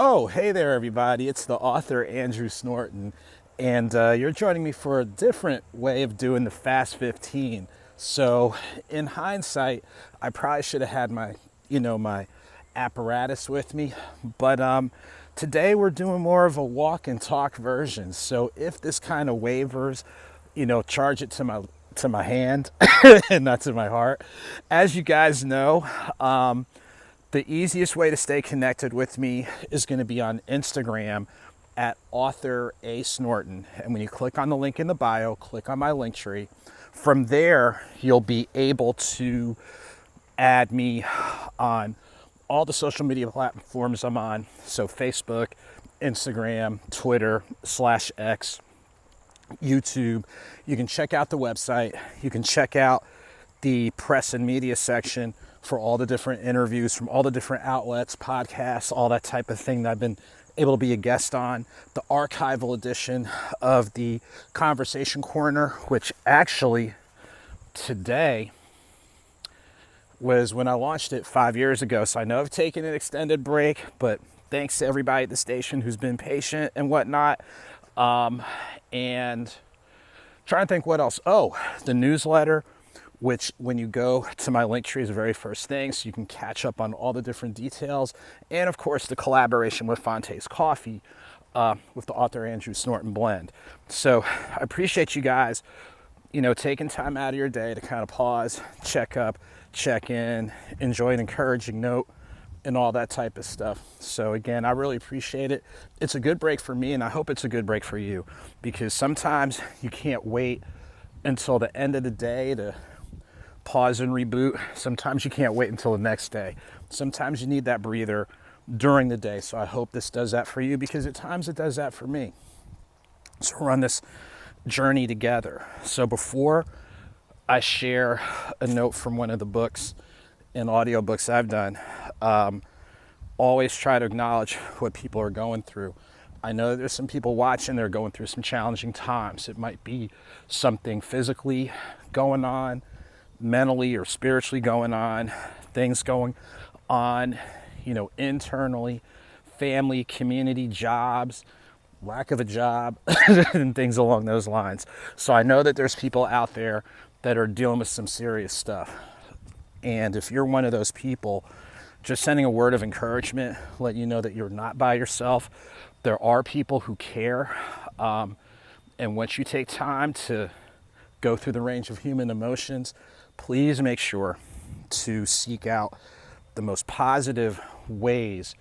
Oh, hey there, everybody. It's the author AuthorASnorton, and you're joining me for a different way of doing the Fast 15. So, in hindsight, I probably should have had my apparatus with me, but today we're doing more of a walk and talk version. So, if this kind of wavers, charge it to my hand and not to my heart. As you guys know, the easiest way to stay connected with me is going to be on Instagram at AuthorASnorton. And when you click on the link in the bio, click on my Linktree. From there, you'll be able to add me on all the social media platforms I'm on. So Facebook, Instagram, Twitter, /X, YouTube. You can check out the website. You can check out the press and media section for all the different interviews from all the different outlets, podcasts, all that type of thing that I've been able to be a guest on. The archival edition of the Conversation Corner, which actually today was when I launched it 5 years ago. So I know I've taken an extended break, but thanks to everybody at the station who's been patient and whatnot. And trying to think what else. Oh, the newsletter, which when you go to my Linktree is the very first thing, so you can catch up on all the different details. And of course, the collaboration with Fonte's Coffee with the author Andrew Snorton blend. So I appreciate you guys, taking time out of your day to kind of pause, check up, check in, enjoy an encouraging note, and all that type of stuff. So again, I really appreciate it. It's a good break for me, and I hope it's a good break for you, because sometimes you can't wait until the end of the day to pause and reboot. Sometimes you can't wait until the next day. Sometimes you need that breather during the day. So I hope this does that for you, because at times it does that for me. So we're on this journey together. So before I share a note from one of the books and audiobooks I've done, always try to acknowledge what people are going through. I know there's some people watching, they're going through some challenging times. It might be something physically going on, mentally or spiritually going on, things going on, internally, family, community, jobs, lack of a job, and things along those lines. So I know that there's people out there that are dealing with some serious stuff. And if you're one of those people, just sending a word of encouragement, let you know that you're not by yourself. There are people who care. And once you take time to go through the range of human emotions, please make sure to seek out the most positive ways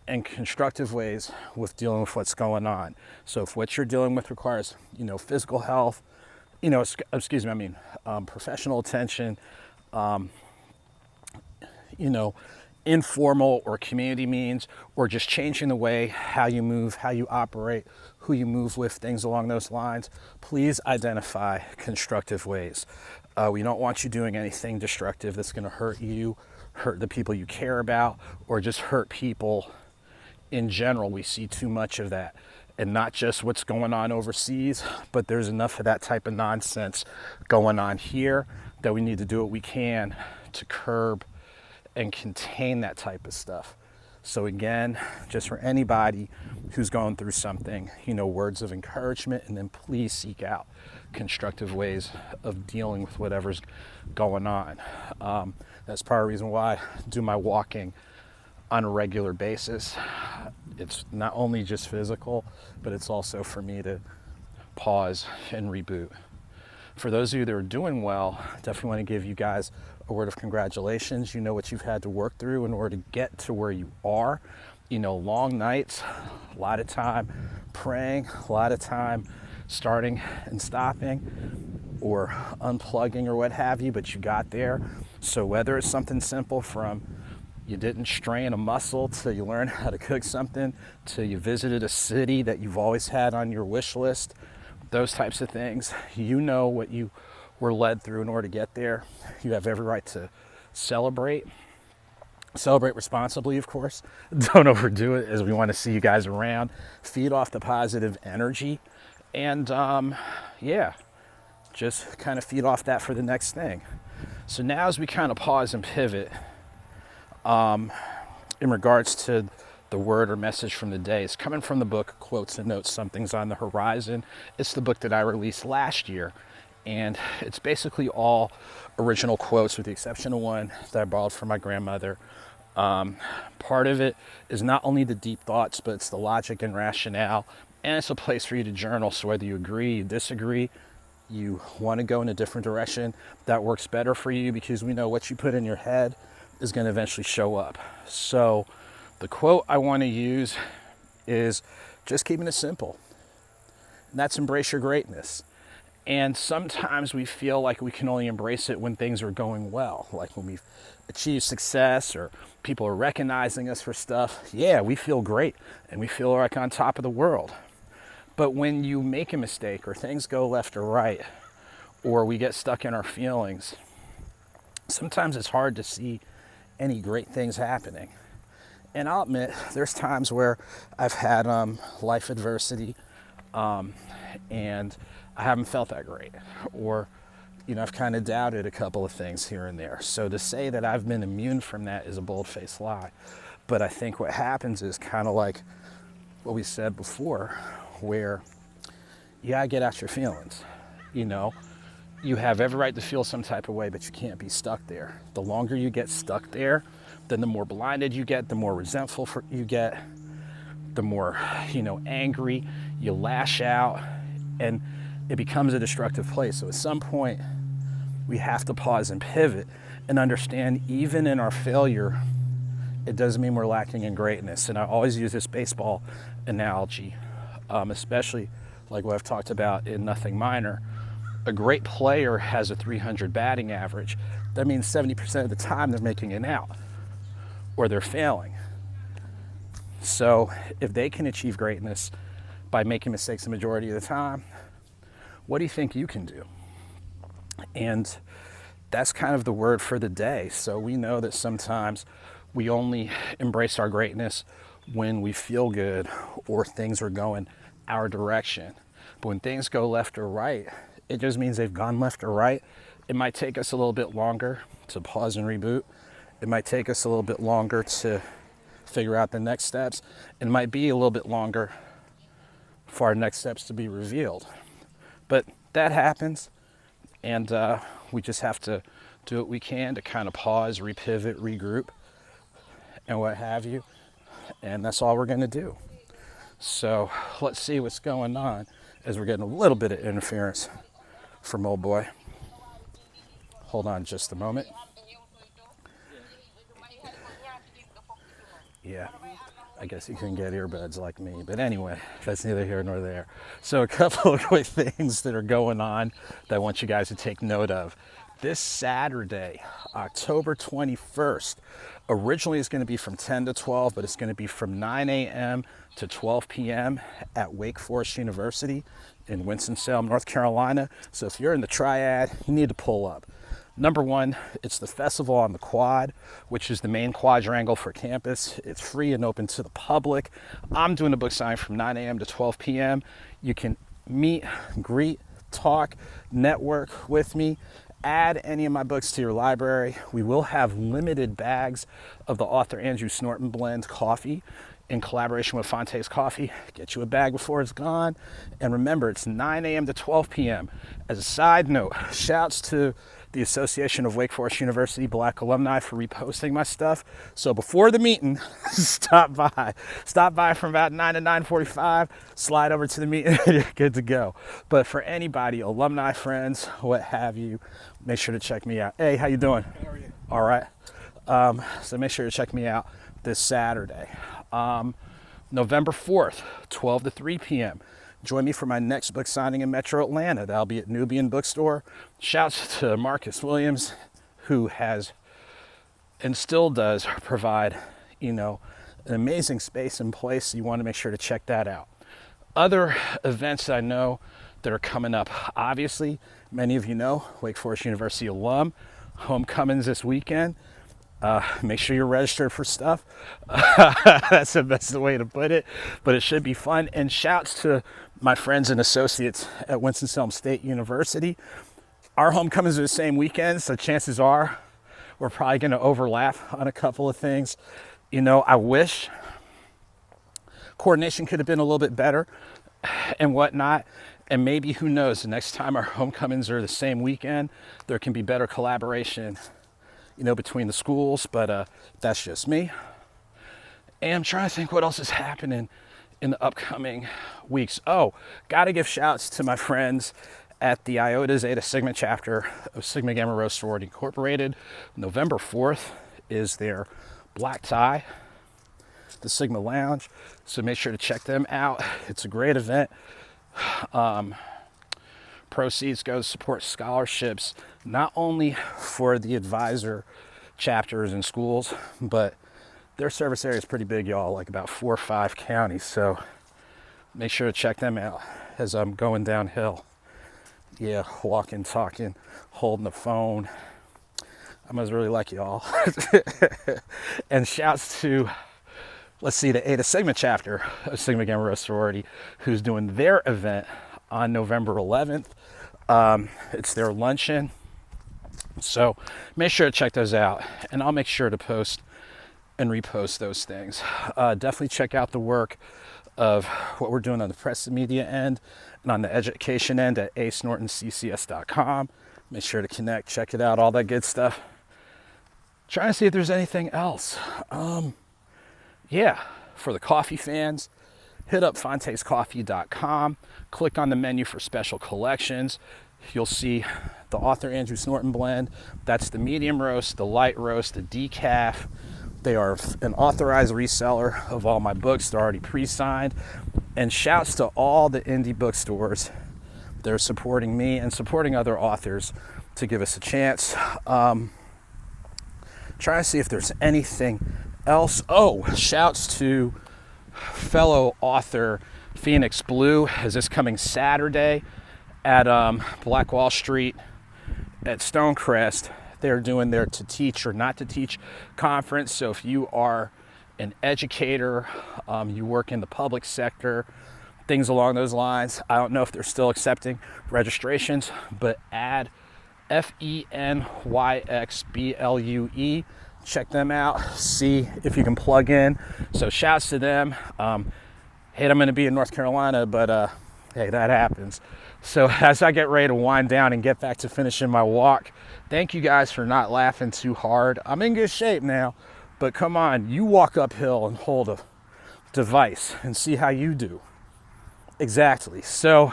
and constructive ways with dealing with what's going on. So if what you're dealing with requires, physical health, professional attention, informal or community means, or just changing the way how you move, how you operate, who you move with, things along those lines, please identify constructive ways. We don't want you doing anything destructive that's going to hurt you, hurt the people you care about, or just hurt people in general. We see too much of that, and not just what's going on overseas, but there's enough of that type of nonsense going on here that we need to do what we can to curb and contain that type of stuff. So again, just for anybody who's going through something, words of encouragement, and then please seek out constructive ways of dealing with whatever's going on. That's part of the reason why I do my walking on a regular basis. It's not only just physical, but it's also for me to pause and reboot. For those of you that are doing well, definitely want to give you guys a word of congratulations. You know what you've had to work through in order to get to where you are. Long nights, a lot of time praying, a lot of time starting and stopping or unplugging or what have you, but you got there. So whether it's something simple from you didn't strain a muscle till you learned how to cook something, till you visited a city that you've always had on your wish list, those types of things, what you were led through in order to get there. You have every right to celebrate responsibly, of course. Don't overdo it, as we want to see you guys around. Feed off the positive energy, and just kind of feed off that for the next thing. So now, as we kind of pause and pivot in regards to the word or message from the day is coming from the book Quotes and Notes, Something's on the Horizon. It's the book that I released last year, and it's basically all original quotes with the exception of one that I borrowed from my grandmother. Part of it is not only the deep thoughts, but it's the logic and rationale, and it's a place for you to journal. So whether you agree, you disagree, you want to go in a different direction, that works better for you, because we know what you put in your head is going to eventually show up. So the quote I want to use is just keeping it simple. And that's embrace your greatness. And sometimes we feel like we can only embrace it when things are going well, like when we've achieved success or people are recognizing us for stuff. Yeah, we feel great and we feel like on top of the world. But when you make a mistake or things go left or right, or we get stuck in our feelings, sometimes it's hard to see any great things happening. And I'll admit, there's times where I've had life adversity, and I haven't felt that great, or I've kind of doubted a couple of things here and there. So to say that I've been immune from that is a bold-faced lie. But I think what happens is kind of like what we said before, where you gotta get out your feelings. You have every right to feel some type of way, but you can't be stuck there. The longer you get stuck there, then the more blinded you get, the more resentful you get, the more, angry, you lash out, and it becomes a destructive place. So at some point, we have to pause and pivot and understand, even in our failure, it doesn't mean we're lacking in greatness. And I always use this baseball analogy, especially like what I've talked about in Nothing Minor. A great player has a 300 batting average. That means 70% of the time they're making an out or they're failing. So if they can achieve greatness by making mistakes the majority of the time, what do you think you can do? And that's kind of the word for the day. So we know that sometimes we only embrace our greatness when we feel good or things are going our direction. But when things go left or right, it just means they've gone left or right. It might take us a little bit longer to pause and reboot. It might take us a little bit longer to figure out the next steps. It might be a little bit longer for our next steps to be revealed. But that happens, and we just have to do what we can to kind of pause, repivot, regroup, and what have you. And that's all we're going to do. So let's see what's going on as we're getting a little bit of interference from old boy. Hold on just a moment. Yeah, I guess you can get earbuds like me. But anyway, that's neither here nor there. So a couple of quick things that are going on that I want you guys to take note of. This Saturday, October 21st, originally it's going to be from 10 to 12, but it's going to be from 9 a.m. to 12 p.m. at Wake Forest University in Winston-Salem, North Carolina. So if you're in the Triad, you need to pull up. Number one, it's the festival on the Quad, which is the main quadrangle for campus. It's free and open to the public. I'm doing a book signing from 9 a.m. to 12 p.m. You can meet, greet, talk, network with me. Add any of my books to your library. We will have limited bags of the AuthorASnorton blend coffee in collaboration with Fonte's Coffee. Get you a bag before it's gone. And remember, it's 9 a.m. to 12 p.m. As a side note, shouts to the Association of Wake Forest University Black Alumni for reposting my stuff. So before the meeting, stop by. Stop by from about 9 to 9:45, slide over to the meeting, and you're good to go. But for anybody, alumni friends, what have you, make sure to check me out. Hey, how you doing? How are you? All right. So make sure to check me out this Saturday. November 4th, 12 to 3 p.m. Join me for my next book signing in Metro Atlanta. That'll be at Nubian Bookstore. Shouts to Marcus Williams, who has and still does provide, an amazing space and place. You want to make sure to check that out. Other events that I know that are coming up, obviously, many of you know, Wake Forest University alum, homecomings this weekend. Make sure you're registered for stuff. That's the best way to put it, but it should be fun. And shouts to my friends and associates at Winston-Salem State University. Our homecomings are the same weekend, so chances are we're probably going to overlap on a couple of things. I wish coordination could have been a little bit better and whatnot. And maybe, who knows, the next time our homecomings are the same weekend, there can be better collaboration, between the schools. But that's just me. And I'm trying to think what else is happening in the upcoming weeks. Oh, got to give shouts to my friends at the Iota Zeta Sigma chapter of Sigma Gamma Rho Sorority Incorporated. November 4th is their black tie, the Sigma Lounge. So make sure to check them out. It's a great event. Proceeds go to support scholarships, not only for the advisor chapters in schools, but their service area is pretty big, y'all, like about 4 or 5 counties. So make sure to check them out as I'm going downhill. Yeah, walking, talking, holding the phone. I must really like y'all. And shouts to, let's see, the Eta Sigma chapter of Sigma Gamma Rho Sorority, who's doing their event on November 11th. It's their luncheon. So make sure to check those out. And I'll make sure to post and repost those things. Definitely check out the work of what we're doing on the press and media end and on the education end at AuthorASnortonCCS.com. Make sure to connect, check it out, all that good stuff. Trying to see if there's anything else. Yeah, for the coffee fans, hit up fontescoffee.com, click on the menu for special collections. You'll see the Author Andrew Snorton blend. That's the medium roast, the light roast, the decaf. They are an authorized reseller of all my books. They're already pre-signed. And shouts to all the indie bookstores that are supporting me and supporting other authors to give us a chance. Trying to see if there's anything else. Oh, shouts to fellow author Phoenix Blue, as this coming Saturday at Black Wall Street at Stonecrest. They're doing their To Teach or Not to Teach conference. So if you are an educator, you work in the public sector, things along those lines, I don't know if they're still accepting registrations, but add FENYXBLUE. Check them out, see if you can plug in. So shouts to them. Hey, I'm going to be in North Carolina, but hey, that happens. So as I get ready to wind down and get back to finishing my walk, thank you guys for not laughing too hard. I'm in good shape now, but come on, you walk uphill and hold a device and see how you do. Exactly. So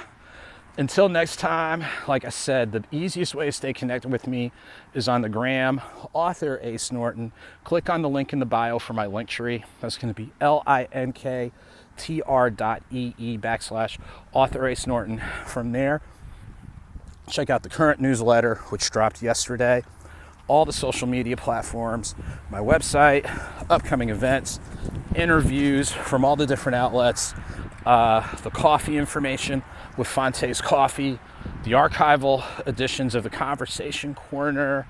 until next time, like I said, the easiest way to stay connected with me is on the gram, AuthorASnorton. Click on the link in the bio for my link tree. That's going to be linktr.ee/AuthorASnorton. From there, check out the current newsletter, which dropped yesterday, all the social media platforms, my website, upcoming events, interviews from all the different outlets, the coffee information with Fontes Coffee, the archival editions of the Conversation Corner,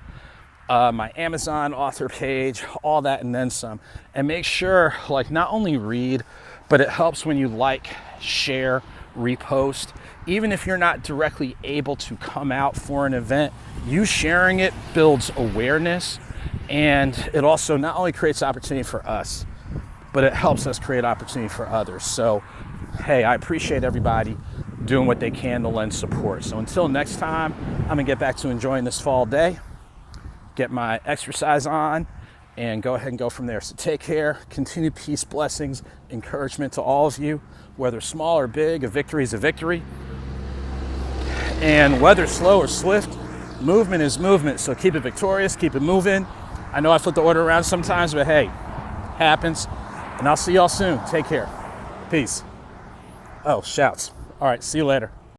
my Amazon author page, all that and then some. And make sure, not only read, but it helps when you share, repost. Even if you're not directly able to come out for an event, you sharing it builds awareness, and it also not only creates opportunity for us, but it helps us create opportunity for others. So, hey, I appreciate everybody doing what they can to lend support. So until next time, I'm gonna get back to enjoying this fall day, get my exercise on, and go ahead and go from there. So take care, continued peace, blessings, encouragement to all of you. Whether small or big, a victory is a victory. And whether slow or swift, movement is movement. So keep it victorious, keep it moving. I know I flip the order around sometimes, but hey, happens. And I'll see y'all soon. Take care. Peace. Oh, shouts. All right, see you later.